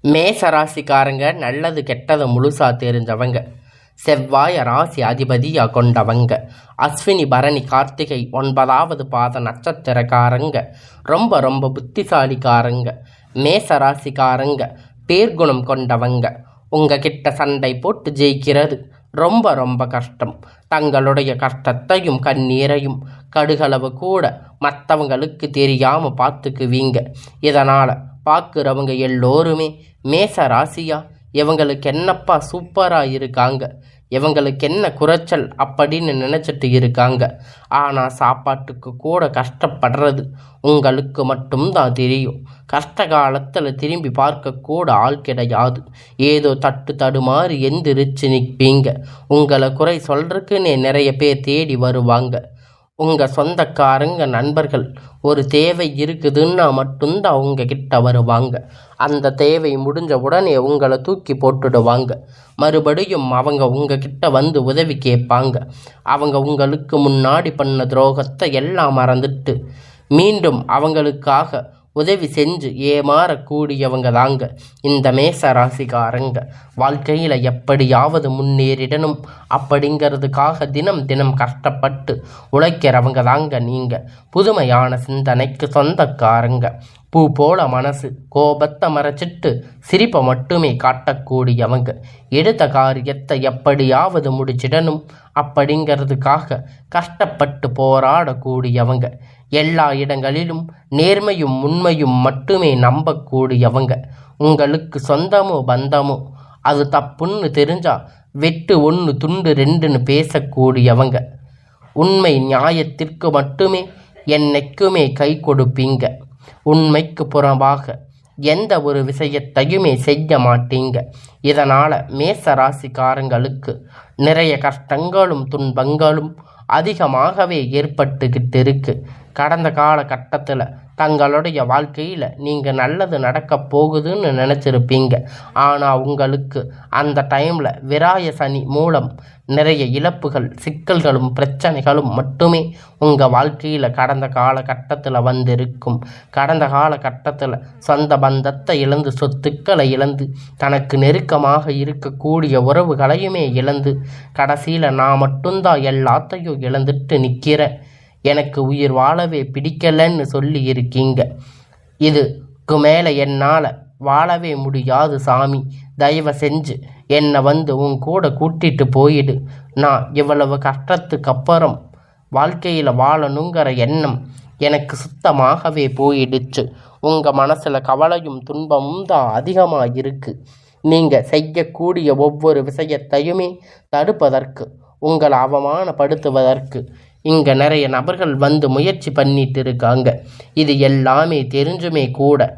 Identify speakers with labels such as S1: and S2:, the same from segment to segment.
S1: மேசராசிக்காரங்க நல்லது கெட்டது முழுசா தெரிஞ்சவங்க. செவ்வாய் ராசி அதிபதியா கொண்டவங்க. அஸ்வினி பரணி கார்த்திகை 9வது பாத நட்சத்திரக்காரங்க. ரொம்ப ரொம்ப புத்திசாலிக்காரங்க. மேசராசிக்காரங்க பேர்குணம் கொண்டவங்க. உங்ககிட்ட சண்டை போட்டு ஜெயிக்கிறது ரொம்ப ரொம்ப கஷ்டம். தங்களுடைய கஷ்டத்தையும் கண்ணீரையும் கடுகளவு கூட மற்றவங்களுக்கு தெரியாமல் பார்த்துக்குவீங்க. இதனால் பார்க்குறவங்க எல்லோருமே மேச ராசியா, இவங்களுக்கு என்னப்பா சூப்பராக இருக்காங்க, இவங்களுக்கு என்ன குறைச்சல் அப்படின்னு நினச்சிட்டு இருக்காங்க. ஆனால் சாப்பாட்டுக்கு கூட கஷ்டப்படுறது உங்களுக்கு மட்டும்தான் தெரியும். கஷ்ட காலத்தில் திரும்பி பார்க்கக்கூட ஆள் கிடையாது. ஏதோ தடுமாறி எந்திரிச்சு நிற்பீங்க. உங்களை குறை சொல்கிறதுக்குன்னே நிறைய பேர் தேடி வருவாங்க. உங்கள் சொந்தக்காரங்க நண்பர்கள் ஒரு தேவை இருக்குதுன்னா மட்டும்தான் உங்ககிட்ட வருவாங்க. அந்த தேவை முடிஞ்ச உடனே உங்களை தூக்கி போட்டுடுவாங்க. மறுபடியும் அவங்க உங்ககிட்ட வந்து உதவி கேட்பாங்க. அவங்க உங்களுக்கு முன்னாடி பண்ண துரோகத்தை எல்லாம் மறந்துட்டு மீண்டும் அவங்களுக்காக உதவி செஞ்சு ஏமாறக்கூடியவங்க தாங்க இந்த மேச ராசிக்காரங்க. வாழ்க்கையில் எப்படியாவது முன்னேறிடணும் அப்படிங்கிறதுக்காக தினம் தினம் கஷ்டப்பட்டு உழைக்கிறவங்க தாங்க நீங்கள். புதுமையான சிந்தனைக்கு சொந்தக்காரங்க. பூ போல மனசு, கோபத்தை மறைச்சிட்டு சிரிப்பை மட்டுமே காட்டக்கூடியவங்க. எடுத்த காரியத்தை எப்படியாவது முடிச்சிடணும் அப்படிங்கிறதுக்காக கஷ்டப்பட்டு போராடக்கூடியவங்க. எல்லா இடங்களிலும் நேர்மையும் உண்மையும் மட்டுமே நம்பக்கூடியவங்க. உங்களுக்கு சொந்தமோ பந்தமோ அது தப்புன்னு தெரிஞ்சா வெட்டு 1 துண்டு 2ன்னு பேசக்கூடியவங்க. உண்மை நியாயத்திற்கு மட்டுமே என்னைக்குமே கை கொடுப்பீங்க. உண்மைக்கு புறம்பாக எந்த ஒரு விஷயத்தையுமே செய்ய மாட்டீங்க. இதனால் மேச ராசிக்காரங்களுக்கு நிறைய கஷ்டங்களும் துன்பங்களும் அதிகமாகவே ஏற்பட்டுக்கிட்டு இருக்கு. கடந்த காலகட்டத்தில் தங்களுடைய வாழ்க்கையில் நீங்கள் நல்லது நடக்க போகுதுன்னு நினச்சிருப்பீங்க. ஆனால் உங்களுக்கு அந்த டைமில் விராய சனி மூலம் நிறைய இழப்புகள், சிக்கல்களும் பிரச்சனைகளும் மட்டுமே உங்கள் வாழ்க்கையில் கடந்த காலகட்டத்தில் வந்திருக்கும். கடந்த காலகட்டத்தில் சொந்த பந்தத்தை இழந்து, சொத்துக்களை இழந்து, தனக்கு நெருக்கமாக இருக்கக்கூடிய உறவுகளையுமே இழந்து, கடைசியில் நான் மட்டும்தான் எல்லாத்தையும் இழந்துட்டு நிற்கிறேன், எனக்கு உயிர் வாழவே பிடிக்கலன்னு சொல்லி இருக்கீங்க. இதுக்கு மேலே என்னால் வாழவே முடியாது சாமி, தயவு செஞ்சு என்னை வந்து உன் கூட கூட்டிட்டு போயிடு. நான் இவ்வளவு கஷ்டத்துக்கு அப்புறம் வாழ்க்கையில் வாழணுங்கிற எண்ணம் எனக்கு சுத்தமாகவே போயிடுச்சு. உங்கள் மனசில் கவலையும் துன்பமும் தான் அதிகமாக இருக்குது. நீங்கள் செய்யக்கூடிய ஒவ்வொரு விஷயத்தையுமே தடுப்பதற்கு, உங்களை அவமானப்படுத்துவதற்கு இங்கே நிறைய நபர்கள் வந்து முயற்சி பண்ணிட்டு இருக்காங்க. இது எல்லாமே தெரிஞ்சுமே கூட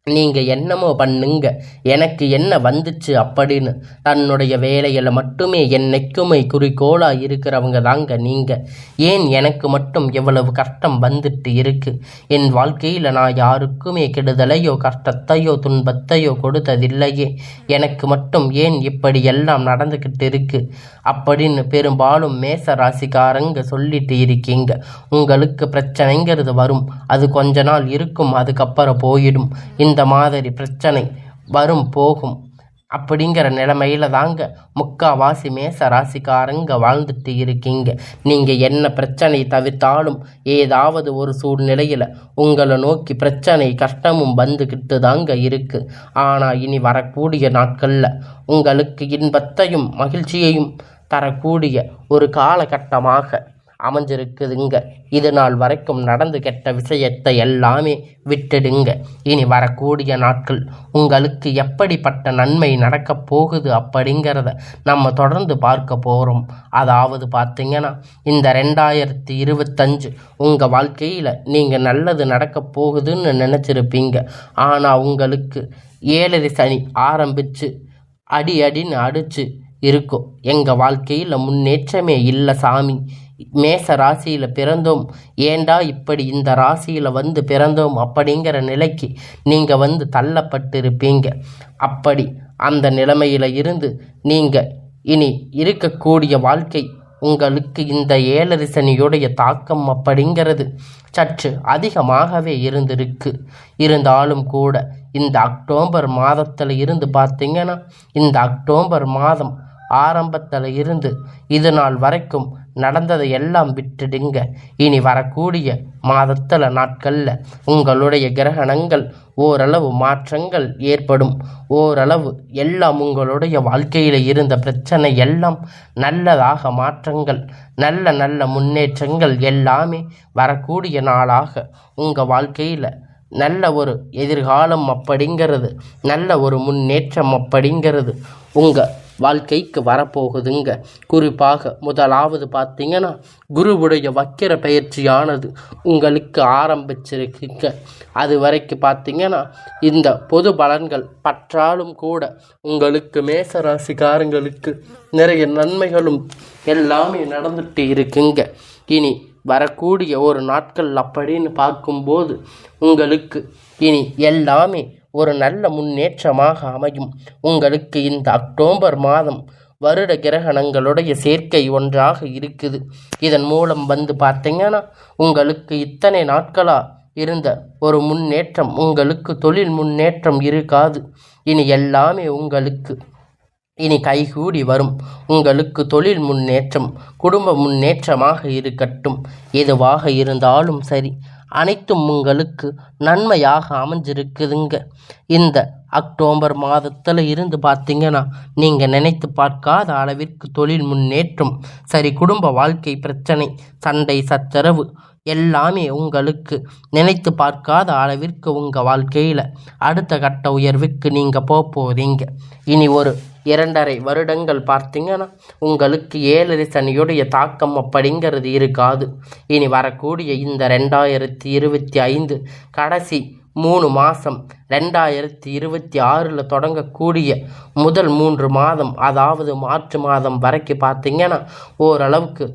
S1: நீங்கள் என்னமோ பண்ணுங்க, எனக்கு என்ன வந்துச்சு அப்படின்னு தன்னுடைய வேலையில் மட்டுமே என்னைக்குமே குறிக்கோளாக இருக்கிறவங்க தாங்க நீங்கள். ஏன் எனக்கு மட்டும் எவ்வளவு கஷ்டம் வந்துட்டு இருக்கு? என் வாழ்க்கையில் நான் யாருக்குமே கெடுதலையோ கஷ்டத்தையோ துன்பத்தையோ கொடுத்ததில்லையே, எனக்கு மட்டும் ஏன் இப்படி எல்லாம் நடந்துக்கிட்டு இருக்கு அப்படின்னு பெரும்பாலும் மேச ராசிக்காரங்க சொல்லிட்டு இருக்கீங்க. உங்களுக்கு பிரச்சனைங்கிறது வரும், அது கொஞ்ச நாள் இருக்கும், அதுக்கப்புறம் போயிடும். இந்த மாதிரி பிரச்சனை வரும் போகும் அப்படிங்கிற நிலைமையில தாங்க முக்காவாசி மேச ராசிக்காரங்க வாழ்ந்துட்டு இருக்கீங்க. நீங்கள் என்ன பிரச்சனை தவிர்த்தாலும் ஏதாவது ஒரு சூழ்நிலையில் உங்களை நோக்கி பிரச்சனை கஷ்டமும் வந்துக்கிட்டு தாங்க இருக்கு. ஆனால் இனி வரக்கூடிய நாட்களில் உங்களுக்கு இன்பத்தையும் மகிழ்ச்சியையும் தரக்கூடிய ஒரு காலகட்டமாக அமைஞ்சிருக்குதுங்க. இது நாள் வரைக்கும் நடந்து கெட்ட விஷயத்தை எல்லாமே விட்டுடுங்க. இனி வரக்கூடிய நாட்கள் உங்களுக்கு எப்படிப்பட்ட நன்மை நடக்கப் போகுது அப்படிங்கிறத நம்ம தொடர்ந்து பார்க்க போகிறோம். அதாவது பார்த்தீங்கன்னா, இந்த 2025 உங்கள் வாழ்க்கையில் நீங்கள் நல்லது நடக்க போகுதுன்னு நினச்சிருப்பீங்க. ஆனால் உங்களுக்கு 7 சனி ஆரம்பித்து அடின்னு அடித்து இருக்கும். எங்கள் வாழ்க்கையில் முன்னேற்றமே இல்லை சாமி, மேச ராசியில் பிறந்தோம், ஏண்டா இப்படி இந்த ராசியில் வந்து பிறந்தோம் அப்படிங்கிற நிலைக்கு நீங்கள் வந்து தள்ளப்பட்டிருப்பீங்க. அப்படி அந்த நிலைமையில் இருந்து நீங்கள் இனி இருக்கக்கூடிய வாழ்க்கை உங்களுக்கு இந்த 7 சனியுடைய தாக்கம் அப்படிங்கிறது சற்று அதிகமாகவே இருந்திருக்கு. இருந்தாலும் கூட இந்த அக்டோபர் மாதத்தில் இருந்து பார்த்தீங்கன்னா, இந்த அக்டோபர் மாதம் ஆரம்பத்தில் இருந்து இது நாள் வரைக்கும் நடந்ததை எல்லாம் விட்டுடுங்க. இனி வரக்கூடிய மாதத்தில் நாட்களில் உங்களுடைய கிரகணங்கள் ஓரளவு மாற்றங்கள் ஏற்படும். ஓரளவு எல்லாம் உங்களுடைய வாழ்க்கையில் இருந்த பிரச்சனை எல்லாம் நல்லதாக மாற்றங்கள், நல்ல நல்ல முன்னேற்றங்கள் எல்லாமே வரக்கூடிய நாளாக உங்கள் வாழ்க்கையில் நல்ல ஒரு எதிர்காலம் அப்படிங்கிறது, நல்ல ஒரு முன்னேற்றம் அப்படிங்கிறது உங்கள் வாழ்க்கைக்கு வரப்போகுதுங்க. குறிப்பாக முதலாவது பார்த்தீங்கன்னா, குருவுடைய வக்கிர பயிற்சியானது உங்களுக்கு ஆரம்பிச்சிருக்குங்க. அது வரைக்கும் பார்த்தீங்கன்னா இந்த பொது பலன்கள் பற்றாலும் கூட உங்களுக்கு மேசராசிக்காரங்களுக்கு நிறைய நன்மைகளும் எல்லாமே நடந்துட்டு இருக்குங்க. இனி வரக்கூடிய ஒரு நாட்கள் அப்படின்னு பார்க்கும்போது உங்களுக்கு இனி எல்லாமே ஒரு நல்ல முன்னேற்றமாக அமையும். உங்களுக்கு இந்த அக்டோபர் மாதம் வருட கிரகணங்களுடைய சேர்க்கை ஒன்றாக இருக்குது. இதன் மூலம் பார்த்தீங்கன்னா உங்களுக்கு இத்தனை நாட்களாக இருந்த ஒரு முன்னேற்றம், உங்களுக்கு தொழில் முன்னேற்றம் இருக்காது. இனி எல்லாமே உங்களுக்கு இனி கைகூடி வரும். உங்களுக்கு தொழில் முன்னேற்றம், குடும்ப முன்னேற்றமாக இருக்கட்டும், எதுவாக இருந்தாலும் சரி, அனைத்தும் உங்களுக்கு நன்மையாக அமைஞ்சிருக்குதுங்க. இந்த அக்டோபர் மாதத்தில் இருந்து பார்த்தீங்கன்னா நீங்கள் நினைத்து பார்க்காத அளவிற்கு தொழில் முன்னேற்றம் சரி, குடும்ப வாழ்க்கை பிரச்சனை, சண்டை சச்சரவு எல்லாமே உங்களுக்கு நினைத்து பார்க்காத அளவிற்கு உங்கள் வாழ்க்கையில் அடுத்த கட்ட உயர்வுக்கு நீங்கள் போகிறீங்க. இனி ஒரு 2.5 வருடங்கள் பார்த்தீங்கன்னா உங்களுக்கு 7 சனியுடைய தாக்கம் அப்படிங்கிறது இருக்காது. இனி வரக்கூடிய இந்த 2025 கடைசி 3 மாதம் 2026 தொடங்கக்கூடிய முதல் 3 மாதம், அதாவது மார்ச் மாதம் வரைக்கும் பார்த்தீங்கன்னா ஓரளவுக்கு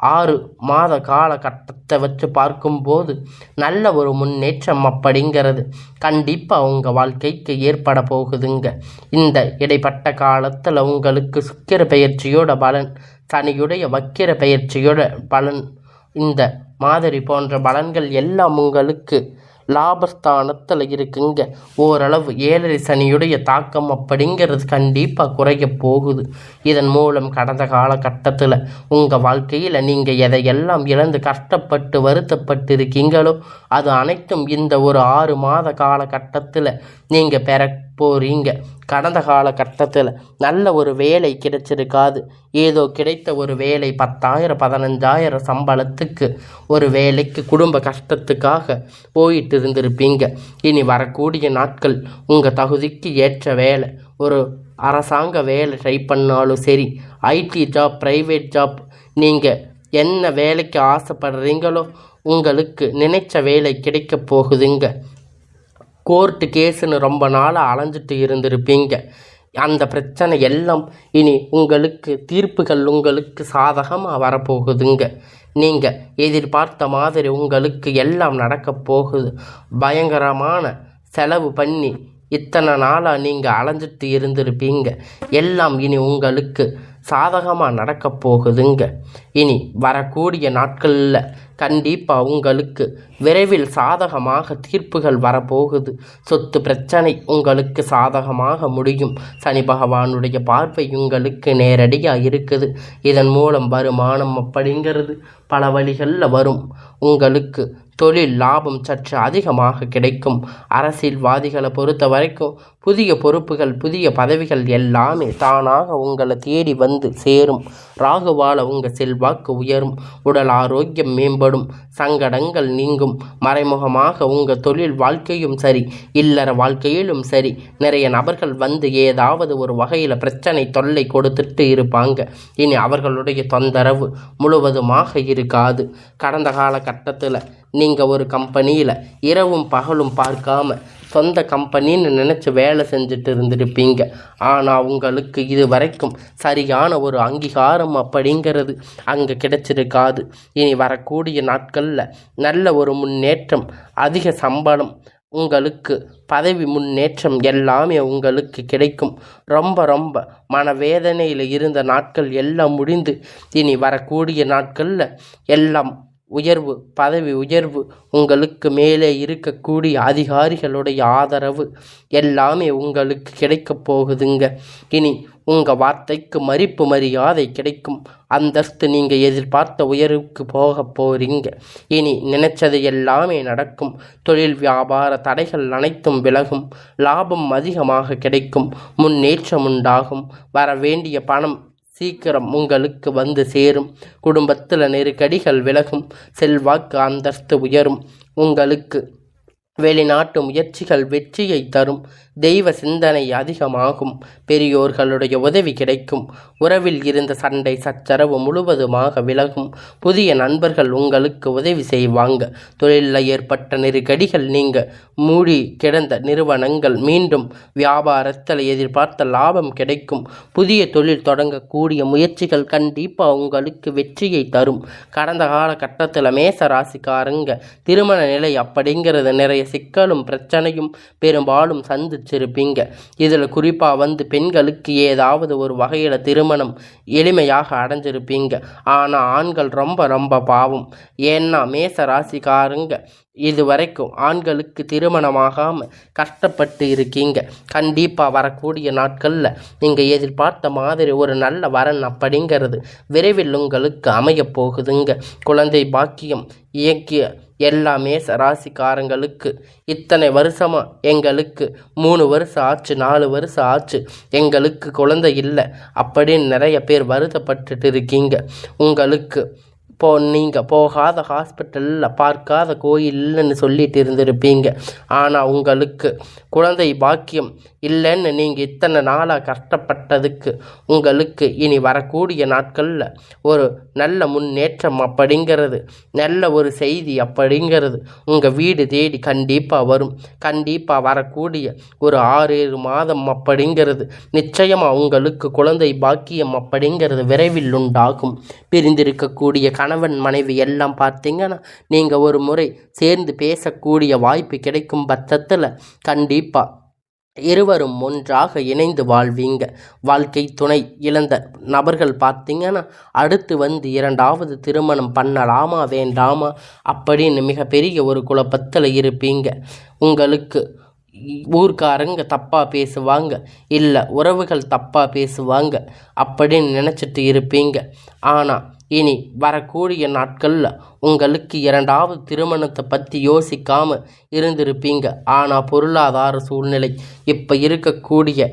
S1: 6 மாத காலகட்டத்தை வச்சு பார்க்கும்போது நல்ல ஒரு முன்னேற்றம் அப்படிங்கிறது கண்டிப்பாக உங்கள் வாழ்க்கைக்கு ஏற்பட போகுதுங்க. இந்த இடைப்பட்ட காலத்தில் உங்களுக்கு சுக்கிர பயிற்சியோட பலன், சனியுடைய வக்கிர பயிற்சியோட பலன், இந்த மாதிரி போன்ற பலன்கள் எல்லாம் உங்களுக்கு லாபஸ்தானத்தில் இருக்குங்க. ஓரளவு 7 சனியுடைய தாக்கம் அப்படிங்கிறது கண்டிப்பாக குறைய போகுது. இதன் மூலம் கடந்த காலகட்டத்தில் உங்கள் வாழ்க்கையில் நீங்கள் எதையெல்லாம் இழந்து கஷ்டப்பட்டு வருத்தப்பட்டு இருக்கீங்களோ அது அனைத்தும் இந்த ஒரு 6 மாத காலகட்டத்தில் நீங்கள் பெற போகிறீங்க. கடந்த காலகட்டத்தில் நல்ல ஒரு வேலை கிடைச்சிருக்காது. ஏதோ கிடைத்த ஒரு வேலை 10,000 15,000 சம்பளத்துக்கு ஒரு வேலைக்கு குடும்ப கஷ்டத்துக்காக போயிட்டு இருந்திருப்பீங்க. இனி வரக்கூடிய நாட்கள் உங்கள் தகுதிக்கு ஏற்ற வேலை, ஒரு அரசாங்க வேலை ட்ரை பண்ணாலும் சரி, ஐடி ஜாப், ப்ரைவேட் ஜாப், நீங்கள் என்ன வேலைக்கு ஆசைப்படுறீங்களோ உங்களுக்கு நினைச்ச வேலை கிடைக்க போகுதுங்க. கோர்ட்டு கேஸுன்னு ரொம்ப நாளாக அலைஞ்சிட்டு இருந்திருப்பீங்க. அந்த பிரச்சனை எல்லாம் இனி உங்களுக்கு தீர்ப்புகள் உங்களுக்கு சாதகமாக வரப்போகுதுங்க. நீங்கள் எதிர்பார்த்த மாதிரி உங்களுக்கு எல்லாம் நடக்க போகுது. பயங்கரமான செலவு பண்ணி இத்தனை நாளாக நீங்கள் அலைஞ்சிட்டு இருந்திருப்பீங்க. எல்லாம் இனி உங்களுக்கு சாதகமாக நடக்க போகுதுங்க. இனி வரக்கூடிய நாட்களில் கண்டிப்பாக உங்களுக்கு விரைவில் சாதகமாக தீர்ப்புகள் வரப்போகுது. சொத்து பிரச்சனை உங்களுக்கு சாதகமாக முடியும். சனி பகவானுடைய பார்வை உங்களுக்கு நேரடியாக இருக்குது. இதன் மூலம் வருமானம் அப்படிங்கிறது பல வழிகளில் வரும். உங்களுக்கு தொழில் லாபம் சற்று அதிகமாக கிடைக்கும். அரசியல்வாதிகளை பொறுத்த வரைக்கும் புதிய பொறுப்புகள், புதிய பதவிகள் எல்லாமே தானாக உங்களை தேடி வந்து சேரும். ராகுவால் உங்கள் செல்வாக்கு உயரும். உடல் ஆரோக்கியம் மேம்படும். சங்கடங்கள் நீங்கும். மறைமுகமாக உங்கள் தொழில் வாழ்க்கையும் சரி, இல்லற வாழ்க்கையிலும் சரி, நிறைய நபர்கள் வந்து ஏதாவது ஒரு வகையில் பிரச்சனை தொல்லை கொடுத்துட்டு இருப்பாங்க. இனி அவர்களுடைய தொந்தரவு முழுவதுமாக இருக்காது. கடந்த காலகட்டத்தில் நீங்கள் ஒரு கம்பெனியில் இரவும் பகலும் பார்க்காம சொந்த கம்பெனின்னு நினச்சி வேலை செஞ்சுட்டு இருந்திருப்பீங்க. ஆனால் உங்களுக்கு இது வரைக்கும் சரியான ஒரு அங்கீகாரம் அப்படிங்கிறது அங்கே கிடைச்சிருக்காது. இனி வரக்கூடிய நாட்களில் நல்ல ஒரு முன்னேற்றம், அதிக சம்பளம், உங்களுக்கு பதவி முன்னேற்றம் எல்லாமே உங்களுக்கு கிடைக்கும். ரொம்ப ரொம்ப மனவேதனையில் இருந்த நாட்கள் எல்லாம் முடிந்து இனி வரக்கூடிய நாட்களில் எல்லாம் உயர்வு, பதவி உயர்வு, உங்களுக்கு மேலே இருக்கக்கூடிய அதிகாரிகளுடைய ஆதரவு எல்லாமே உங்களுக்கு கிடைக்கப் போகுதுங்க. இனி உங்கள் வார்த்தைக்கு மதிப்பு மரியாதை கிடைக்கும். அந்தஸ்து நீங்கள் எதிர்பார்த்த உயர்வுக்கு போக போகிறீங்க. இனி நினைச்சது எல்லாமே நடக்கும். தொழில் வியாபார தடைகள் அனைத்தும் விலகும். லாபம் அதிகமாக கிடைக்கும். முன்னேற்றம் உண்டாகும். வர வேண்டிய பணம் சீக்கிரம் உங்களுக்கு வந்து சேரும். குடும்பத்தில் நெருக்கடிகள் விலகும். செல்வாக்கு அந்தஸ்து உயரும். உங்களுக்கு வெளிநாட்டு முயற்சிகள் வெற்றியை தரும். தெய்வ சிந்தனை அதிகமாகும். பெரியோர்களுடைய உதவி கிடைக்கும். உறவில் இருந்த சண்டை சச்சரவு முழுவதுமாக விலகும். புதிய நண்பர்கள் உங்களுக்கு உதவி செய்வாங்க. தொழிலில் ஏற்பட்ட நெருக்கடிகள் நீங்க. மூடி கிடந்த நிறுவனங்கள் மீண்டும் வியாபாரத்தில் எதிர்பார்த்த லாபம் கிடைக்கும். புதிய தொழில் தொடங்கக்கூடிய முயற்சிகள் கண்டிப்பாக உங்களுக்கு வெற்றியை தரும். கடந்த காலகட்டத்தில் மேச ராசிக்காரங்க திருமண நிலை அப்படிங்கிறது நிறைய சிக்கலும் பிரச்சனையும் பெரும்பாலும் சந்திச்சிருப்பீங்க. இதில் குறிப்பாக பெண்களுக்கு ஏதாவது ஒரு வகையில் திருமணம் எளிமையாக அடைஞ்சிருப்பீங்க. ஆனால் ஆண்கள் ரொம்ப ரொம்ப பாவம். ஏன்னா மேச ராசிக்காரங்க இதுவரைக்கும் ஆண்களுக்கு திருமணமாகாமல் கஷ்டப்பட்டு இருக்கீங்க. கண்டிப்பாக வரக்கூடிய நாட்களில் நீங்கள் எதிர்பார்த்த மாதிரி ஒரு நல்ல வரன் அப்படிங்கிறது விரைவில் உங்களுக்கு அமையப் போகுதுங்க. குழந்தை பாக்கியம் இயக்கிய எல்லா மேச ராசிக்காரங்களுக்கு இத்தனை வருஷமாக எங்களுக்கு 3 வருஷம் ஆச்சு, 4 வருஷம் ஆச்சு, எங்களுக்கு குழந்தை இல்லை அப்படின்னு நிறைய பேர் வருத்தப்பட்டுட்டு இருக்கீங்க. உங்களுக்கு நீங்கள் போகாத ஹாஸ்பிட்டலில் பார்க்காத கோயில் இல்லைன்னு சொல்லிட்டு இருந்திருப்பீங்க. ஆனால் உங்களுக்கு குழந்தை பாக்கியம் இல்லைன்னு நீங்கள் இத்தனை நாளாக கஷ்டப்பட்டதுக்கு உங்களுக்கு இனி வரக்கூடிய நாட்களில் ஒரு நல்ல முன்னேற்றம் அப்படிங்கிறது, நல்ல ஒரு செய்தி அப்படிங்கிறது உங்கள் வீடு தேடி கண்டிப்பாக வரும். கண்டிப்பாக வரக்கூடிய ஒரு 6-7 மாதம் அப்படிங்கிறது நிச்சயமாக உங்களுக்கு குழந்தை பாக்கியம் அப்படிங்கிறது விரைவில் உண்டாகும். பிரிந்திருக்கக்கூடிய கணவன் மனைவி எல்லாம் பார்த்தீங்கன்னா நீங்கள் ஒரு முறை சேர்ந்து பேசக்கூடிய வாய்ப்பு கிடைக்கும் பட்சத்தில் கண்டிப்பாக இருவரும் ஒன்றாக இணைந்து வாழ்வீங்க. வாழ்க்கை துணை இழந்த நபர்கள் பார்த்தீங்கன்னா அடுத்து 2வது திருமணம் பண்ணலாமா வேண்டாமா அப்படின்னு மிகப்பெரிய ஒரு குழப்பத்தில் இருப்பீங்க. உங்களுக்கு ஊர்க்காரங்க தப்பாக பேசுவாங்க, இல்லை உறவுகள் தப்பாக பேசுவாங்க அப்படின்னு நினச்சிட்டு இருப்பீங்க. ஆனால் இனி வரக்கூடிய நாட்களில் உங்களுக்கு 2வது திருமணத்தை பற்றி யோசிக்காமல் இருந்திருப்பீங்க. ஆனால் பொருளாதார சூழ்நிலை இப்போ இருக்கக்கூடிய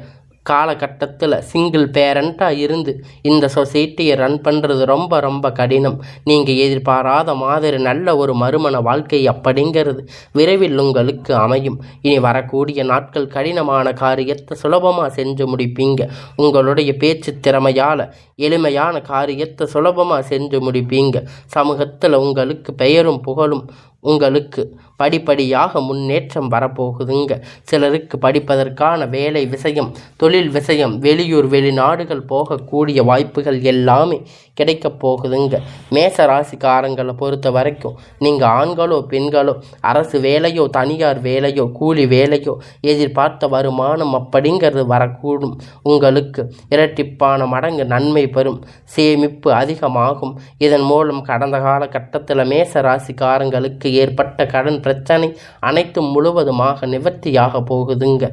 S1: காலகட்டத்தில் சிங்கிள் பேரண்ட்டாக இருந்து இந்த சொசைட்டியை ரன் பண்ணுறது ரொம்ப ரொம்ப கடினம். நீங்கள் எதிர்பாராத மாதிரி நல்ல ஒரு மறுமண வாழ்க்கை அப்படிங்கிறது விரைவில் உங்களுக்கு அமையும். இனி வரக்கூடிய நாட்கள் கடினமான காரியத்தை சுலபமாக செஞ்சு முடிப்பீங்க. உங்களுடைய பேச்சு திறமையால் எளிமையான காரியத்தை சுலபமாக செஞ்சு முடிப்பீங்க. சமூகத்தில் உங்களுக்கு பெயரும் புகழும் உங்களுக்கு படிப்படியாக முன்னேற்றம் வரப்போகுதுங்க. சிலருக்கு படிப்பதற்கான வேலை விஷயம், தொழில் விஷயம், வெளியூர் வெளிநாடுகள் போகக்கூடிய வாய்ப்புகள் எல்லாமே கிடைக்கப் போகுதுங்க. மேச ராசிக்காரங்களை பொறுத்த வரைக்கும் நீங்கள் ஆண்களோ பெண்களோ அரசு வேலையோ தனியார் வேலையோ கூலி வேலையோ எதிர்பார்த்த வருமானம் அப்படிங்கிறது வரக்கூடும். உங்களுக்கு இரட்டிப்பான மடங்கு நன்மை பெறும். சேமிப்பு அதிகமாகும். இதன் மூலம் கடந்த காலகட்டத்தில் மேச ராசிக்காரங்களுக்கு ஏற்பட்ட கடன் பிரச்சனை அனைத்தும் முழுவதுமாக நிவர்த்தியாக போகுதுங்க.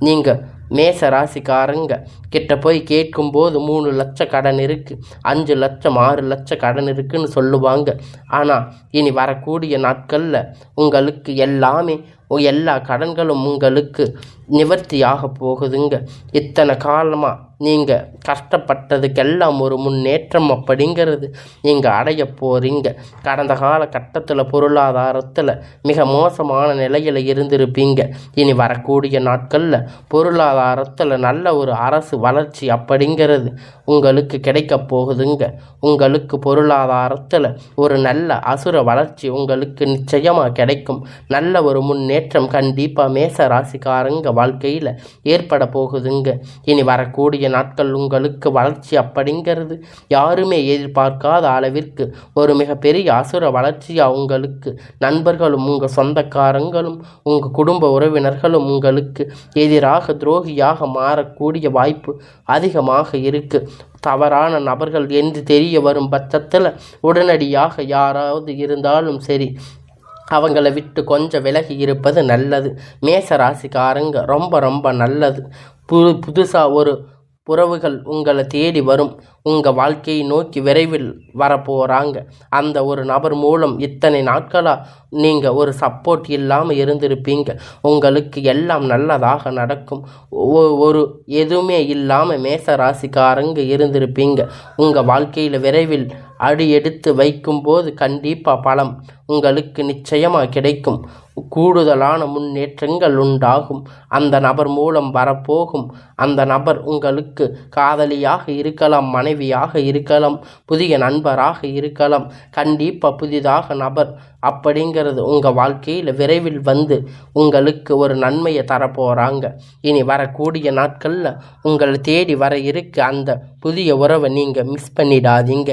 S1: நீங்கள் மேச ராசிக்காரங்க கிட்ட போய் கேட்கும்போது 3 லட்சம் கடன் இருக்குது, 5 லட்சம் 6 லட்சம் கடன் இருக்குன்னு சொல்லுவாங்க. ஆனால் இனி வரக்கூடிய நாட்களில் உங்களுக்கு எல்லா கடன்களும் உங்களுக்கு நிவர்த்தியாக போகுதுங்க. இத்தனை காலமாக நீங்கள் கஷ்டப்பட்டதுக்கெல்லாம் ஒரு முன்னேற்றம் அப்படிங்கிறது நீங்கள் அடைய போகிறீங்க. கடந்த காலகட்டத்தில் பொருளாதாரத்தில் மிக மோசமான நிலையில் இருந்திருப்பீங்க. இனி வரக்கூடிய நாட்களில் பொருளாதாரத்தில் நல்ல ஒரு அரசு வளர்ச்சி அப்படிங்கிறது உங்களுக்கு கிடைக்க போகுதுங்க. உங்களுக்கு பொருளாதாரத்தில் ஒரு நல்ல அசுர வளர்ச்சி உங்களுக்கு நிச்சயமாக கிடைக்கும். நல்ல ஒரு முன்னேற்றம் கண்டிப்பாக மேச ராசிக்காரங்க வாழ்க்கையில் ஏற்பட போகுதுங்க. இனி வரக்கூடிய நாட்கள் உங்களுக்கு வளர்ச்சி அப்படிங்கிறது யாருமே எதிர்பார்க்காத அளவிற்கு ஒரு மிகப்பெரிய அசுர வளர்ச்சியாக உங்களுக்கு நண்பர்களும் உங்கள் சொந்தக்காரங்களும் உங்கள் குடும்ப உறவினர்களும் உங்களுக்கு எதிராக துரோகியாக மாறக்கூடிய வாய்ப்பு அதிகமாக இருக்குது. தவறான நபர்கள் என்று தெரிய வரும் பட்சத்தில் உடனடியாக யாராவது இருந்தாலும் சரி அவங்கள விட்டு கொஞ்சம் விலகி இருப்பது நல்லது. மேச ராசிக்காரங்க ரொம்ப ரொம்ப நல்லது. புதுசாக ஒரு உறவுகள் உங்களை தேடி வரும். உங்கள் வாழ்க்கையை நோக்கி விரைவில் வரப்போகிறாங்க. அந்த ஒரு நபர் மூலம் இத்தனை நாட்களாக நீங்கள் ஒரு சப்போர்ட் இல்லாமல் இருந்திருப்பீங்க. உங்களுக்கு எல்லாம் நல்லதாக நடக்கும். ஒரு எதுவுமே இல்லாமல் மேச ராசிக்காரங்க இருந்திருப்பீங்க. உங்கள் வாழ்க்கையில் விரைவில் அடி எடுத்து வைக்கும்போது கண்டிப்பாக பலம் உங்களுக்கு நிச்சயமாக கிடைக்கும். கூடுதலான முன்னேற்றங்கள் உண்டாகும். அந்த நபர் மூலம் வரப்போகும் அந்த நபர் உங்களுக்கு காதலியாக இருக்கலாம், மனைவியாக இருக்கலாம், புதிய நண்பராக இருக்கலாம். கண்டிப்பாக புதிதாக நபர் அப்படிங்கிறது உங்கள் வாழ்க்கையில் விரைவில் வந்து உங்களுக்கு ஒரு நன்மையை தரப்போகிறாங்க. இனி வரக்கூடிய நாட்களில் உங்களை தேடி வர இருக்க அந்த புதிய உறவை நீங்கள் மிஸ் பண்ணிடாதீங்க.